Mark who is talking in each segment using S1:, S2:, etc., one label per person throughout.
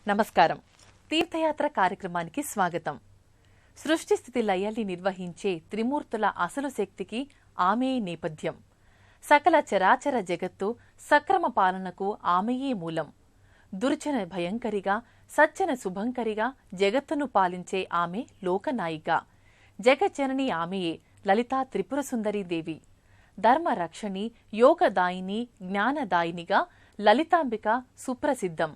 S1: నమస్కారం. తీర్థయాత్ర కార్యక్రమానికి స్వాగతం. సృష్టి స్థితి లయాల్ని నిర్వహించే త్రిమూర్తుల అసలు శక్తికి ఆమె నేపథ్యం. సకల చరాచర జగత్తు సక్రమ పాలనకు ఆమెయే మూలం. దుర్జన భయంకరిగా, సజ్జన శుభంకరిగా జగత్తును పాలించే ఆమె లోకనాయిక. జగజ్జనని ఆమెయే లలితా త్రిపుర సుందరీదేవి. ధర్మరక్షణి, యోగదాయిని, జ్ఞానదాయినిగా లలితాంబిక సుప్రసిద్ధం.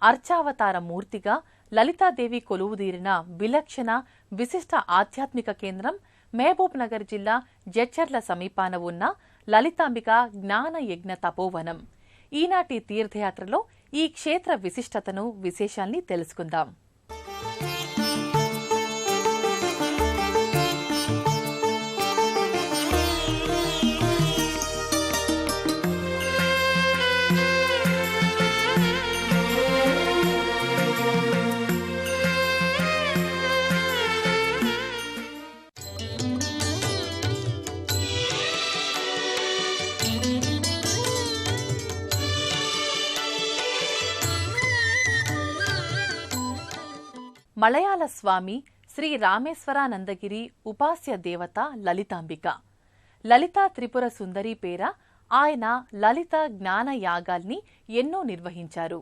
S1: అర్చావతార మూర్తిగా లలితాదేవి కొలువుదీరిన విలక్షణ విశిష్ట ఆధ్యాత్మిక కేంద్రం మహబూబ్ నగర్ జిల్లా జడ్చర్ల సమీపాన ఉన్న లలితాంబిక జ్ఞాన యజ్ఞ తపోవనం. ఈనాటి తీర్థయాత్రలో ఈ క్షేత్ర విశిష్టతను, విశేషాల్ని తెలుసుకుందాం. మలయాళ స్వామి శ్రీ రామేశ్వరానందగిరి ఉపాస్య దేవత లలితాంబిక. లలితా త్రిపుర సుందరి పేర ఆయన లలిత జ్ఞాన యాగాల్ని ఎన్నో నిర్వహించారు.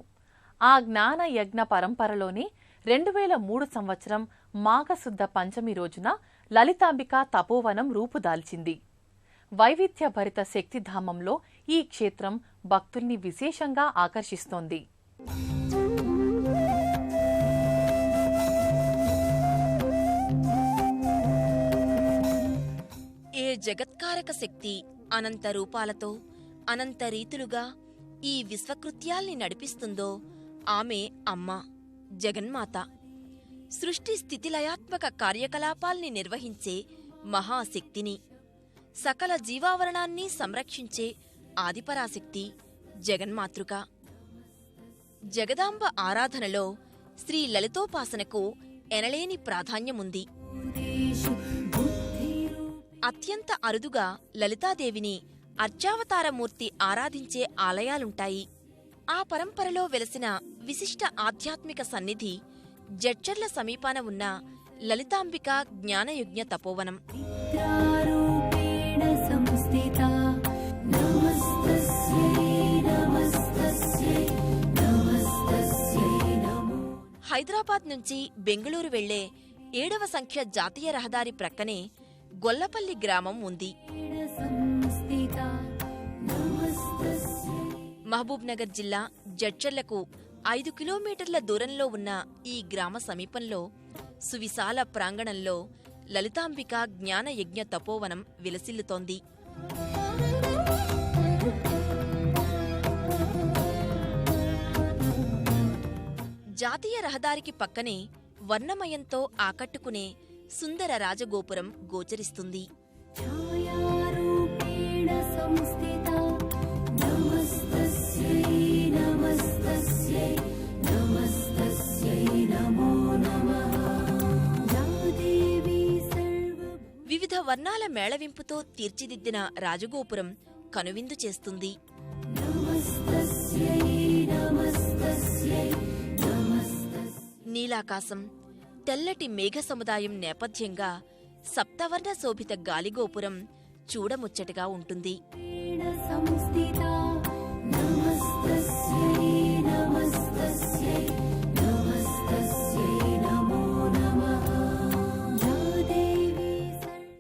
S1: ఆ జ్ఞాన యజ్ఞ పరంపరలోనే 2003 సంవత్సరం మాఘశుద్ధ పంచమి రోజున లలితాంబిక తపోవనం రూపుదాల్చింది. వైవిధ్యభరిత శక్తిధామంలో ఈ క్షేత్రం భక్తుల్ని విశేషంగా ఆకర్షిస్తోంది.
S2: ఏ జగత్కారక శక్తి అనంత రూపాలతో అనంత రీతులుగా ఈ విశ్వకృత్యాల్ని నడిపిస్తుందో ఆమె అమ్మ జగన్మాత. సృష్టి స్థితిలయాత్మక కార్యకలాపాల్ని నిర్వహించే మహాశక్తిని, సకల జీవావరణాన్ని సంరక్షించే ఆదిపరాశక్తి జగన్మాతృక. జగదాంబ ఆరాధనలో శ్రీ లలితోపాసనకు ఎనలేని ప్రాధాన్యముంది. అత్యంత అరుదుగా లలితాదేవిని అర్చావతారమూర్తి ఆరాధించే ఆలయాలుంటాయి. ఆ పరంపరలో వెలసిన విశిష్ట ఆధ్యాత్మిక సన్నిధి జడ్చర్ల సమీపాన ఉన్న లలితాంబిక జ్ఞానయజ్ఞ తపోవనం. హైదరాబాద్ నుంచి బెంగుళూరు వెళ్లే 7వ సంఖ్య జాతీయ రహదారి ప్రక్కనే గొల్లపల్లి గ్రామం ఉంది. మహబూబ్ నగర్ జిల్లా జడ్చర్లకు 5 కిలోమీటర్ల దూరంలో ఉన్న ఈ గ్రామ సమీపంలో సువిశాల ప్రాంగణంలో లలితాంబిక జ్ఞాన యజ్ఞ తపోవనం విలసిల్లుతోంది. జాతీయ రహదారికి పక్కనే వర్ణమయంతో ఆకట్టుకునే సుందర రాజగోపురం గోచరిస్తుంది. వివిధ వర్ణాల మేళవింపుతో తీర్చిదిద్దిన రాజగోపురం కనువిందు చేస్తుంది. నీలాకాశం, తెల్లటి మేఘ సముదాయం నేపథ్యంగా సప్తవర్ణ శోభిత గాలిగోపురం చూడముచ్చటగా ఉంటుంది.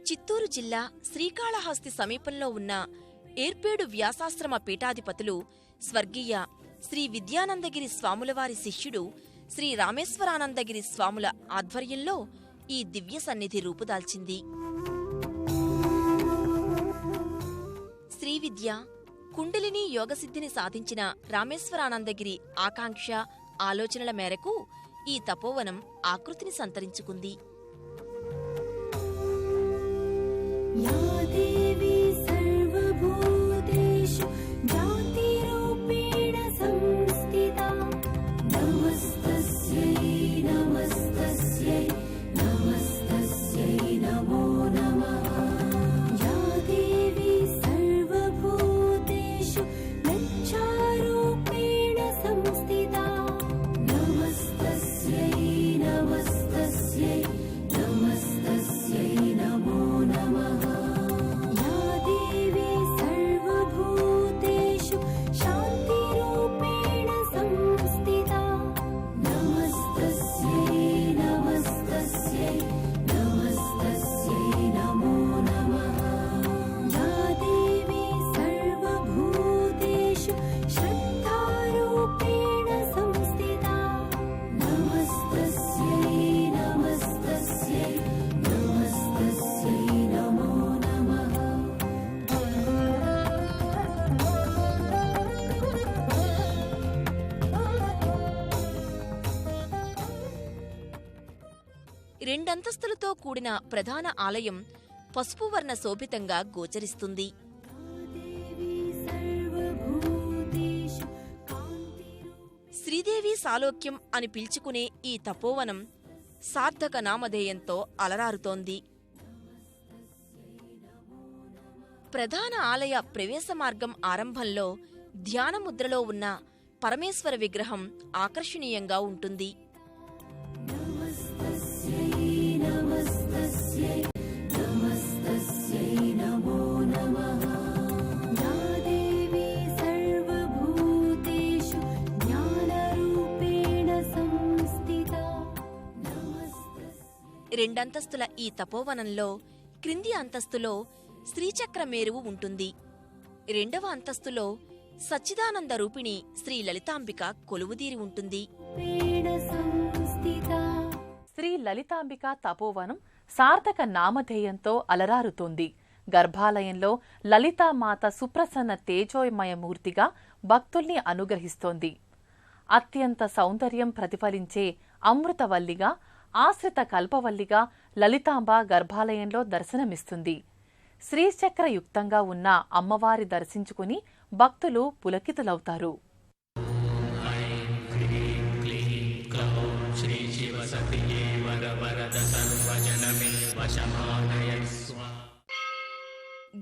S2: చిత్తూరు జిల్లా శ్రీకాళహస్తి సమీపంలో ఉన్న ఏర్పేడు వ్యాసాశ్రమ పీఠాధిపతులు స్వర్గీయ శ్రీ విద్యానందగిరి స్వాములవారి శిష్యుడు శ్రీ రామేశ్వరానందగిరి స్వాముల ఆధ్వర్యంలో ఈ దివ్య సన్నిధి రూపుదాల్చింది. శ్రీవిద్య, కుండలిని యోగసిద్ధిని సాధించిన రామేశ్వరానందగిరి ఆకాంక్ష, ఆలోచనల మేరకు ఈ తపోవనం ఆకృతిని సంతరించుకుంది. రెండంతస్తులతో కూడిన ప్రధాన ఆలయం పసుపు వర్ణ శోభితంగా గోచరిస్తుంది. శ్రీదేవి సాలోక్యం అని పిలుచుకునే ఈ తపోవనం సార్థక నామధేయంతో అలరారుతోంది. ప్రధాన ఆలయ ప్రవేశ మార్గం ఆరంభంలో ధ్యానముద్రలో ఉన్న పరమేశ్వర విగ్రహం ఆకర్షణీయంగా ఉంటుంది. రెండంతస్తుల ఈ తపోవనంలో క్రింది అంతస్తులో శ్రీచక్ర మేరువు ఉంటుంది. రెండవ అంతస్తులో సచ్చిదానంద రూపిణి శ్రీ లలితాంబిక కొలువుదీరి ఉంటుంది.
S1: శ్రీ లలితాంబిక తపోవనం సార్థక నామధేయంతో అలరారుతోంది. గర్భాలయంలో లలితామాత సుప్రసన్న తేజోమయమూర్తిగా భక్తుల్ని అనుగ్రహిస్తోంది. అత్యంత సౌందర్యం ప్రతిఫలించే అమృతవల్లిగా, ఆశ్రిత కల్పవల్లిగా లలితాంబ గర్భాలయంలో దర్శనమిస్తుంది. శ్రీచక్రయుక్తంగా ఉన్న అమ్మవారి దర్శించుకుని భక్తులు పులకితులవుతారు.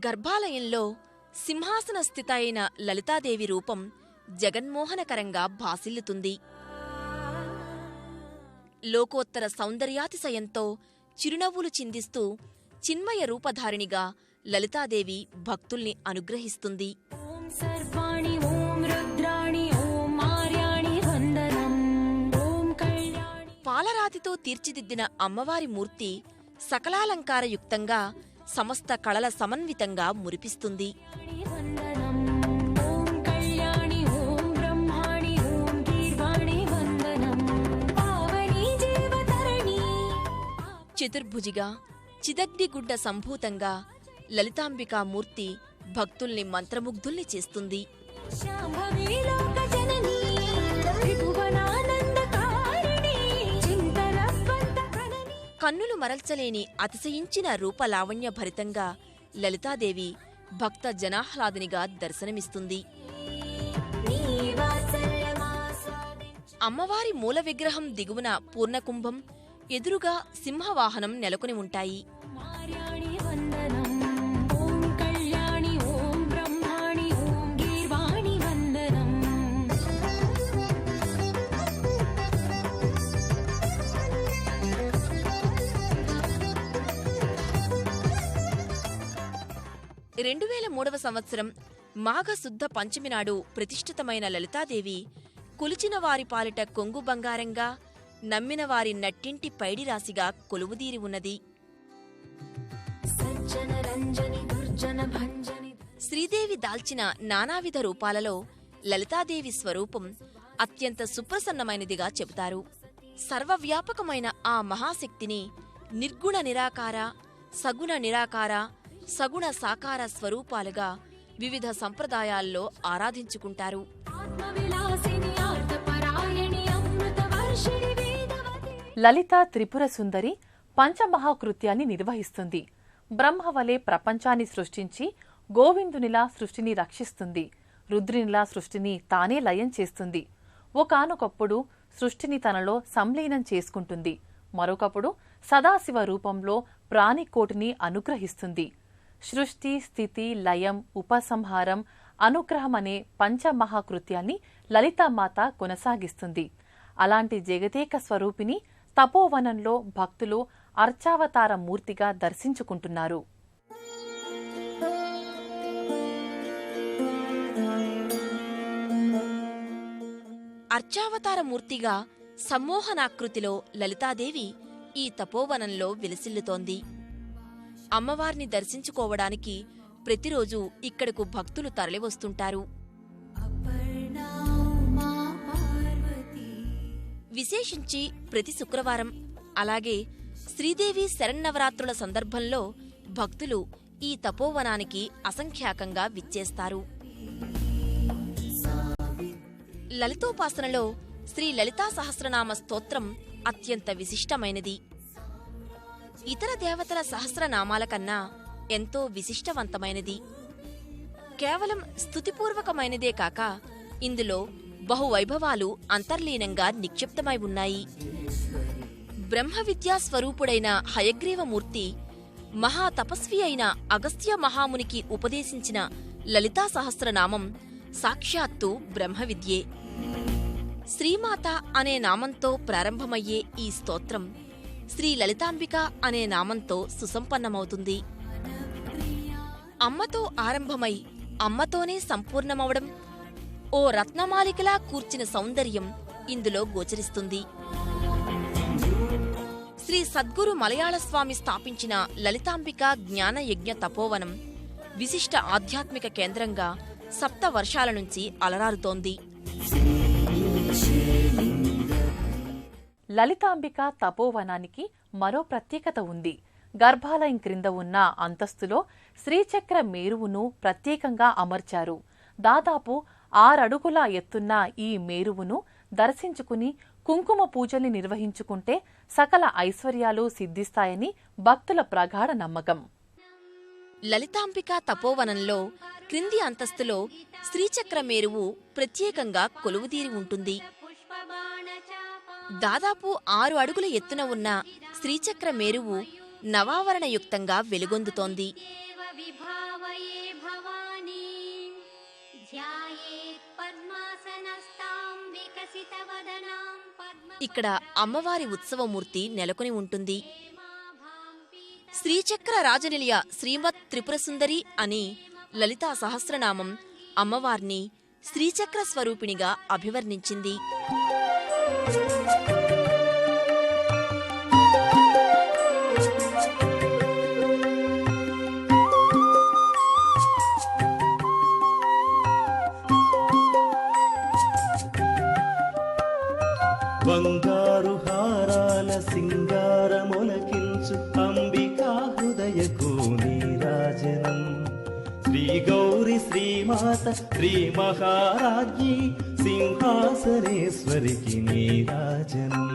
S2: గర్భాలయంలో సింహాసన స్థిత అయిన లలితాదేవి రూపం జగన్మోహనకరంగా భాసిల్లుతుంది. లోకోత్తర సౌందర్యాతిశయంతో చిరునవ్వులు చిందిస్తూ చిన్మయ రూపధారిణిగా లలితాదేవి భక్తుల్ని అనుగ్రహిస్తుంది. పాలరాతితో తీర్చిదిద్దిన అమ్మవారి మూర్తి సకలాలంకారయుక్తంగా సమస్త కళల సమన్వితంగా మురిపిస్తుంది. చతుర్భుజిగా చిదగ్నిగుడ్డ సంభూతంగా లలితాంబికా మూర్తి భక్తుల్ని మంత్రముగ్ధుల్ని చేస్తుంది. కన్నులు మరల్చలేని అతిశయించిన రూపలావణ్య భరితంగా లలితాదేవి భక్త జనాహ్లాదినిగా దర్శనమిస్తుంది. అమ్మవారి మూల విగ్రహం దిగువన పూర్ణకుంభం, ఎదురుగా సింహవాహనం నెలకొని ఉంటాయి. సంవత్సరం మాఘశుద్ధ పంచమి నాడు ప్రతిష్ఠితమైన లలితాదేవి కొలిచిన వారి పాలిట కొంగు బంగారంగా, నమ్మిన వారి నట్టింటి పైడిరాశిగా కొలువుదీరి ఉన్నది. శ్రీదేవి దాల్చిన నానావిధ రూపాలలో లలితాదేవి స్వరూపం అత్యంత సుప్రసన్నమైనదిగా చెబుతారు. సర్వవ్యాపకమైన ఆ మహాశక్తిని నిర్గుణ నిరాకార, సగుణ నిరాకార, సగుణ సాకార స్వరూపాలుగా వివిధ సంప్రదాయాల్లో ఆరాధించుకుంటారు.
S1: లలిత త్రిపుర సుందరి పంచమహాకృత్యాన్ని నిర్వహిస్తుంది. బ్రహ్మవలే ప్రపంచాన్ని సృష్టించి గోవిందునిలా సృష్టిని రక్షిస్తుంది. రుద్రునిలా సృష్టిని తానే లయం చేస్తుంది. ఒకానొకప్పుడు సృష్టిని తనలో సంలీనం చేసుకుంటుంది. మరొకప్పుడు సదాశివ రూపంలో ప్రాణికోటిని అనుగ్రహిస్తుంది. సృష్టి, స్థితి, లయం, ఉపసంహారం, అనుగ్రహం అనే పంచమహాకృత్యాన్ని లలితామాత కొనసాగిస్తుంది. అలాంటి జగదేక స్వరూపిణి తపోవనంలో భక్తులు అర్చావతార మూర్తిగా దర్శించుకుంటున్నారు.
S2: అర్చావతార మూర్తిగా సమ్మోహనాకృతిలో లలితాదేవి ఈ తపోవనంలో విలసిల్లుతోంది. అమ్మవారిని దర్శించుకోవడానికి ప్రతిరోజు ఇక్కడకు భక్తులు తరలివస్తుంటారు. విశేషించి ప్రతి శుక్రవారం, అలాగే శ్రీదేవి శరన్నవరాత్రుల సందర్భంలో భక్తులు ఈ తపోవనానికి అసంఖ్యాకంగా విచ్చేస్తారు. లలితోపాసనలో శ్రీ లలితా సహస్రనామ స్తోత్రం అత్యంత విశిష్టమైనది. ఇతర దేవతల సహస్రనామాల కన్నా ఎంతో విశిష్టవంతమైనది. కేవలం స్తుతిపూర్వకమైనదే కాక ఇందులో బహువైభవాలు అంతర్లీనంగా నిక్షిప్తమై ఉన్నాయి. బ్రహ్మ విద్యా స్వరూపుడైన హయగ్రీవమూర్తి మహాతపస్వి అయిన అగస్త్య మహామునికి ఉపదేశించిన లలితా సహస్రనామం సాక్షాత్తు బ్రహ్మవిద్యే. శ్రీమాత అనే నామంతో ప్రారంభమయ్యే ఈ స్తోత్రం శ్రీ లలితాంబిక అనే నామంతో సుసంపన్నమవుతుంది. అమ్మతో ఆరంభమై అమ్మతోనే సంపూర్ణమవడం, ఓ రత్నమాలికలా కూర్చిన సౌందర్యం ఇందులో గోచరిస్తుంది. శ్రీ సద్గురు మలయాళస్వామి స్థాపించిన లలితాంబిక జ్ఞానయజ్ఞ తపోవనం విశిష్ట ఆధ్యాత్మిక కేంద్రంగా 7 వర్షాల నుంచి అలరారుతోంది.
S1: లలితాంబిక తపోవనానికి మరో ప్రత్యేకత ఉంది. గర్భాలయం క్రింద ఉన్న అంతస్తులో శ్రీచక్ర మేరువును ప్రత్యేకంగా అమర్చారు. దాదాపు 6 అడుగుల ఎత్తున్న ఈ మేరువును దర్శించుకుని కుంకుమ పూజల్ని నిర్వహించుకుంటే సకల ఐశ్వర్యాలు సిద్ధిస్తాయని భక్తుల ప్రగాఢ నమ్మకం.
S2: లలితాంబిక తపోవనంలో క్రింది అంతస్తులో శ్రీచక్ర మేరువు ప్రత్యేకంగా కొలువుదీరి ఉంటుంది. దాదాపు 6 అడుగుల ఎత్తున ఉన్న శ్రీచక్ర మేరువు నవావరణయుక్తంగా వెలుగొందుతోంది. ఇక్కడ అమ్మవారి ఉత్సవమూర్తి నెలకొని ఉంటుంది. శ్రీచక్ర రాజనిలయ శ్రీమత్ త్రిపురసుందరి అని లలితా సహస్రనామం అమ్మవార్ని శ్రీచక్ర స్వరూపిణిగా అభివర్ణించింది.
S3: బంగారు హారాల సింగారమొలకించు అంబికా హృదయకు నీరాజనం. శ్రీ గౌరి శ్రీమాత శ్రీ మహారాజ్ఞి సింహాసనేశ్వరికి నీరాజనం.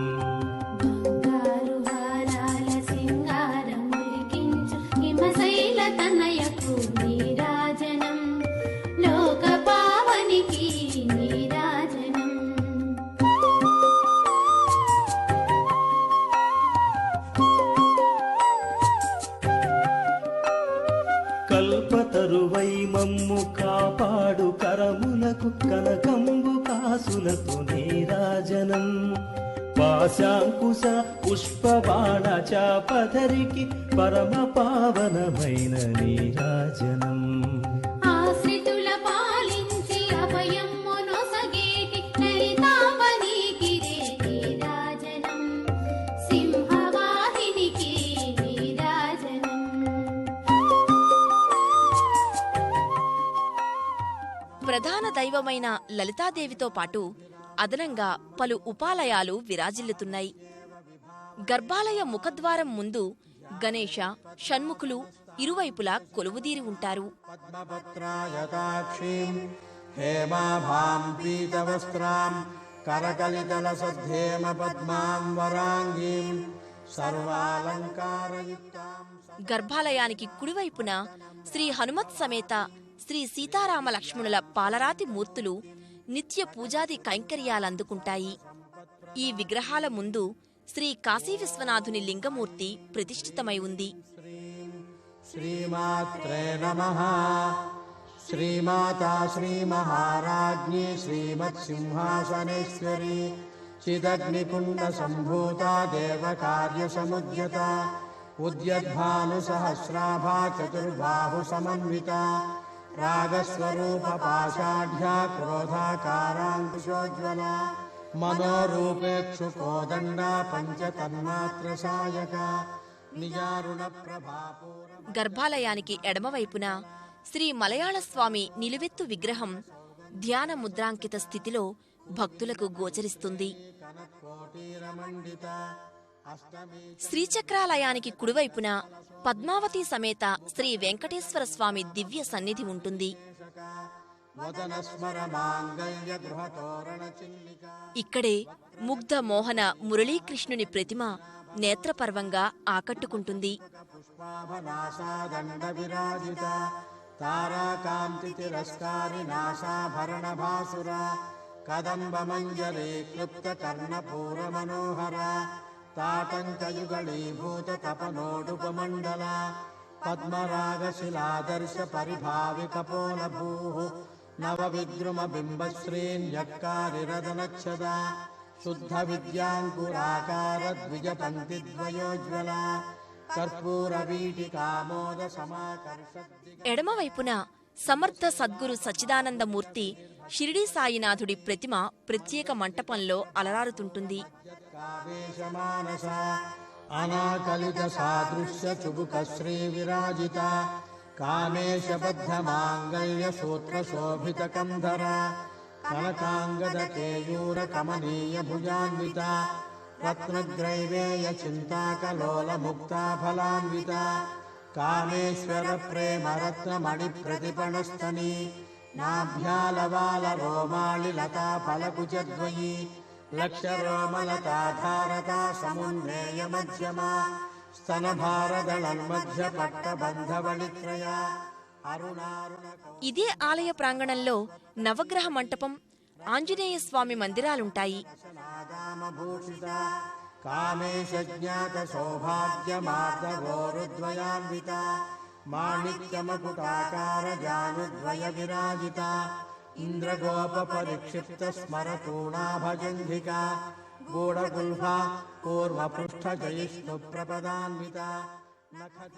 S4: బంగారు హారాల సింగారమొలకించు హిమశైల తనయకు నీరాజనం. లోక పావనికి నీరాజనం.
S3: కల్పతరువై మమ్ము కాపాడు కరములకు కనకంబు కాసులతో నీరాజనం. పాశాంకుశ పుష్పబాణ చాపధరికి పరమ పావనమైన నీరాజనం.
S4: ఆశ్రితుల పాలించి అభయమ్ము నొసగేటి లలితాంబనికి నీరాజనం. సింహవాహినికి నీరాజనం.
S2: ప్రధాన దైవమైన లలితాదేవితో పాటు అదనంగా పలు ఉపాలయాలు విరాజిల్లుతున్నాయి. గర్భాలయ ముఖద్వారం ముందు గణేశ, షణ్ముఖులు ఇరువైపులా కొలువుదీరి ఉంటారు.
S5: పద్మపత్రాయతాక్షీం హేమాభాం పీతవస్త్రాం కరకలితలసద్ధేమ పద్మాం వరాంగీం సర్వాలంకారయుక్తాం.
S2: గర్భాలయానికి కుడివైపున శ్రీ హనుమత్ సమేత శ్రీ సీతారామ లక్ష్మణుల పాలరాతి మూర్తులు నిత్య పూజాది కైంకర్యాలందుకుంటాయి. ఈ విగ్రహాల ముందు శ్రీ కాశీ విశ్వనాథుని లింగమూర్తి ప్రతిష్ఠితమై ఉంది.
S5: శ్రీమాత్రే నమః. శ్రీమాతా శ్రీమహారాజ్ఞి శ్రీమత్సింహాసనేశ్వరి చిదగ్నికుండ సంభూత దేవకార్యసముద్యత ఉద్యద్భానుసహస్రాభా చతుర్బాహు సమన్విత రాగస్వరూప పాషాఢ్యా క్రోధాకారాంకుశోజ్వల మనోరూపేక్షు కోదండ పంచతన్మాత్ర సాయక నిజారుణ ప్రభాపూర.
S2: గర్భాలయానికి ఎడమవైపున శ్రీ మలయాళస్వామి నిలువెత్తు విగ్రహం ధ్యాన ముద్రాంకిత స్థితిలో భక్తులకు గోచరిస్తుంది. శ్రీచక్రాలయానికి కుడివైపున పద్మావతి సమేత శ్రీ వెంకటేశ్వర స్వామి దివ్య సన్నిధి ఉంటుంది. ఇక్కడే ముగ్ధ మోహన మురళీకృష్ణుని ప్రతిమ నేత్రపర్వంగా ఆకట్టుకుంటుంది.
S5: పుష్పాభనాశాదండ విరాజిత తారాకాంతి తిరస్కారి నాశాభరణ భాసుర కదంబ మంజరీ క్లుప్త కర్ణపూర మనోహర తాటంకయుగళీభూత తపనోడుపమండల పద్మరాగశిలాదర్శ పరిభావి కపోలభూ నవ విద్రుమ బింబశ్రీన్యక్కారిరదనక్షద శుద్ధ విద్యాంకురాకార ద్విజ పంక్తి ద్వయోజ్వల కర్పూర వీటికామోద సమాకర్ష.
S2: ఎడమవైపున సమర్థ సద్గురు సచ్చిదానందమూర్తి షిరిడీ సాయినాథుడి ప్రతిమ ప్రత్యేక మంటపంలో అలరారుతుంటుంది.
S5: కావేశమానస అనాకలిత సాదృశ్య చుబుక శ్రీ విరాజిత కామేశబద్ధ మాంగళ్య సూత్ర శోభిత కంధర కనకాంగద కేయూర కమనీయ భుజాన్విత రత్నగ్రైవేయ చింతాకలోల ముక్తా ఫలాన్విత కామేశ్వర ప్రేమ రత్నమణి ప్రతిపణస్తని నాభ్యాలవాల రోమాళి లతా ఫలకుచద్వయీ లక్ష రోమలతాధారతా సమున్నేయ మధ్యమా స్తన భారదళన్మధ్య పట్టబంధవళిత్రయ అరుణారుణ.
S2: ఇదే ఆలయ ప్రాంగణంలో నవగ్రహ మంటపం, ఆంజనేయ స్వామి మందిరాలుంటాయి.
S5: కామేశ జ్ఞాత సౌభాగ్య మార్దవోరుద్వయాన్విత మాణిక్యమకుటాకార జానుద్వయ విరాజిత ఇంద్రగోప పరిక్షిప్త స్మరతూణాభజంధిక గూఢగుల్ఫా పూర్వపృష్ఠ జయిష్ణు ప్రపదాన్విత.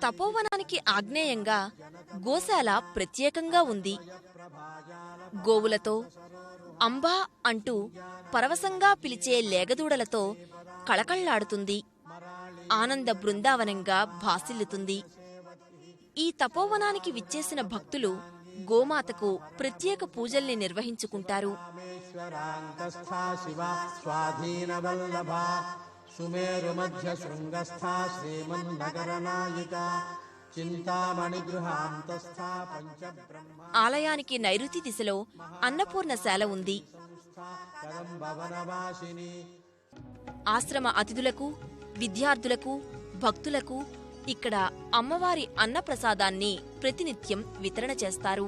S2: తపోవనానికి ఆగ్నేయంగా గోశాల ప్రత్యేకంగా ఉంది. గోవులతో అంబా అంటూ పరవశంగా పిలిచే లేగదూడలతో కళకళ్లాడుతుంది. ఆనంద బృందావనంగా భాసిల్లుతుంది. ఈ తపోవనానికి విచ్చేసిన భక్తులు గోమాతకు ప్రత్యేక పూజల్ని నిర్వహించుకుంటారు.
S5: రామేశ్వరాంతస్థా శివ స్వాధీనవల్లభ సుమేరు మధ్య శృంగస్థా శ్రీమన్నగరనాయిక చింతామణి గృహాంతస్థా పంచబ్రహ్మ.
S2: ఆలయానికి నైరుతి దిశలో అన్నపూర్ణశాల ఉంది.
S5: కదంబవనవాసిని
S2: ఆశ్రమ అతిథులకు, విద్యార్థులకు, భక్తులకు ఇక్కడ అమ్మవారి అన్నప్రసాదాన్ని ప్రతినిత్యం వితరణ చేస్తారు.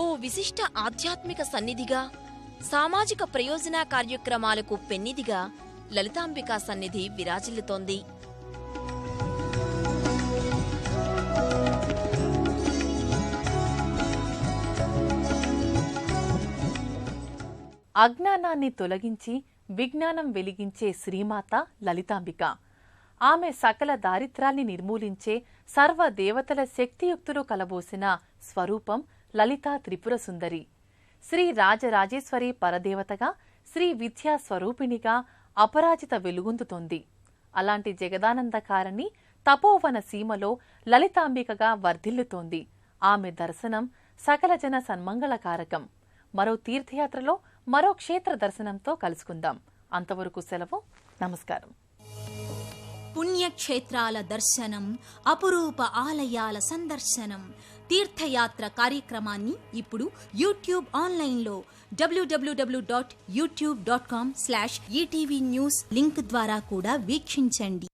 S2: ఓ విశిష్ట ఆధ్యాత్మిక సన్నిధిగా, సామాజిక ప్రయోజన కార్యక్రమాలకు పెన్నిదిగా లలితాంబికా సన్నిధి విరాజిల్లుతోంది.
S1: అజ్ఞానాన్ని తొలగించి విజ్ఞానం వెలిగించే శ్రీమాత లలితాంబిక. ఆమె సకల దారిద్ర్యాన్ని నిర్మూలించే సర్వ దేవతల శక్తియుక్తులు కలబోసిన స్వరూపం లలితా త్రిపుర సుందరి. శ్రీ రాజరాజేశ్వరి పరదేవతగా, శ్రీ విద్యా స్వరూపిణిగా అపరాజిత వెలుగొందుతోంది. అలాంటి జగదానందకారిణి తపోవన సీమలో లలితాంబికగా వర్ధిల్లుతోంది. ఆమె దర్శనం సకల జన సన్మంగళకారకం. మరో తీర్థయాత్రలో మరో క్షేత్ర దర్శనంతో కలుసుకుందాం. అంతవరకు సెలవు. నమస్కారం.
S6: పుణ్యక్షేత్రాల దర్శనం, అపురూప ఆలయాల సందర్శనం, తీర్థయాత్ర కార్యక్రమాన్ని ఇప్పుడు యూట్యూబ్ ఆన్లైన్లో www.youtube.com/ETV News లింక్ ద్వారా కూడా వీక్షించండి.